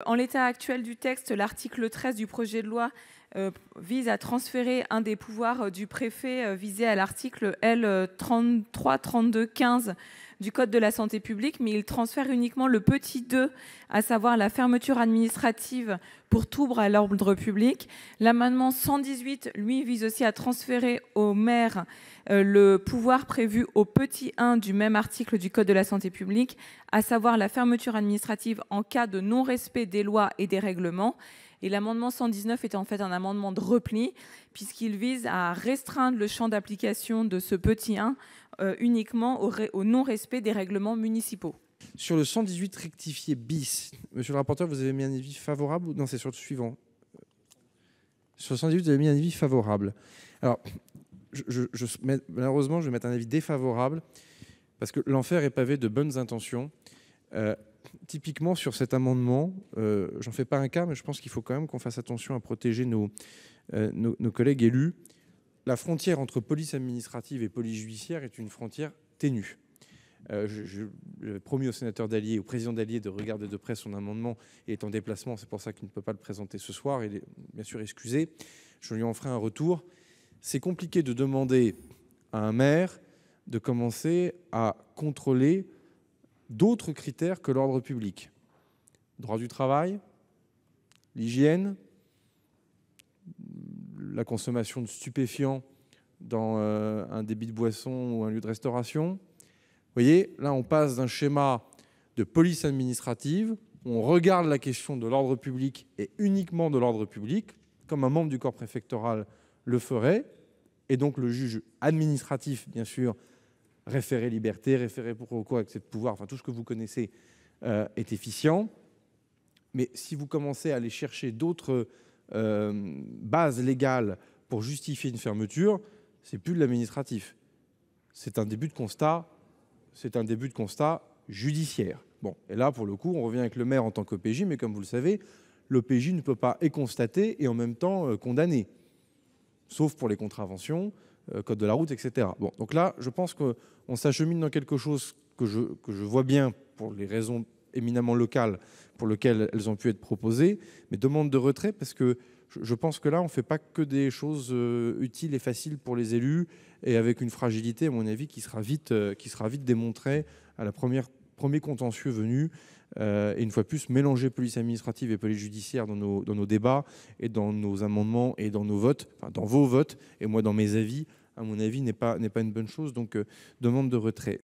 En l'état actuel du texte, l'article 13 du projet de loi vise à transférer un des pouvoirs du préfet visé à l'article L. 3332-15 du Code de la santé publique, mais il transfère uniquement le petit 2, à savoir la fermeture administrative pour trouble à l'ordre public. L'amendement 118, lui, vise aussi à transférer au maire le pouvoir prévu au petit 1 du même article du Code de la santé publique, à savoir la fermeture administrative en cas de non-respect des lois et des règlements. Et l'amendement 119 est en fait un amendement de repli, puisqu'il vise à restreindre le champ d'application de ce petit 1 uniquement au non-respect des règlements municipaux. Sur le 118 rectifié bis, monsieur le rapporteur, vous avez mis un avis favorable ou non? C'est sur le suivant. Sur le 118, vous avez mis un avis favorable. Alors, malheureusement, je vais mettre un avis défavorable parce que l'enfer est pavé de bonnes intentions. Typiquement, sur cet amendement, j'en fais pas un cas, mais je pense qu'il faut quand même qu'on fasse attention à protéger nos collègues élus. La frontière entre police administrative et police judiciaire est une frontière ténue. J'ai promis au sénateur Dallier, au président Dallier, de regarder de près son amendement. Il est en déplacement, c'est pour ça qu'il ne peut pas le présenter ce soir. Il est bien sûr excusé. Je lui en ferai un retour. C'est compliqué de demander à un maire de commencer à contrôler d'autres critères que l'ordre public. Droit du travail, l'hygiène, la consommation de stupéfiants dans un débit de boisson ou un lieu de restauration. Vous voyez, là, on passe d'un schéma de police administrative, où on regarde la question de l'ordre public et uniquement de l'ordre public, comme un membre du corps préfectoral le ferait, et donc le juge administratif, bien sûr, référé liberté, référé pour recours, accès de pouvoir, enfin tout ce que vous connaissez est efficient. Mais si vous commencez à aller chercher d'autres bases légales pour justifier une fermeture, c'est plus de l'administratif. C'est un début de constat. C'est un début de constat judiciaire. Bon, et là, pour le coup, on revient avec le maire en tant qu'OPJ, mais comme vous le savez, l'OPJ ne peut pas constater et en même temps condamner, sauf pour les contraventions, code de la route, etc. Bon, donc là, je pense qu'on s'achemine dans quelque chose que je vois bien pour les raisons éminemment locales pour lesquelles elles ont pu être proposées, mais demande de retrait parce que je pense que là, on ne fait pas que des choses utiles et faciles pour les élus et avec une fragilité, à mon avis, qui sera vite démontrée à la premier contentieux venu. Et une fois de plus, mélanger police administrative et police judiciaire dans nos débats et dans nos amendements et dans nos votes, enfin dans vos votes et moi dans mes avis, à mon avis, n'est pas une bonne chose. Donc, demande de retrait.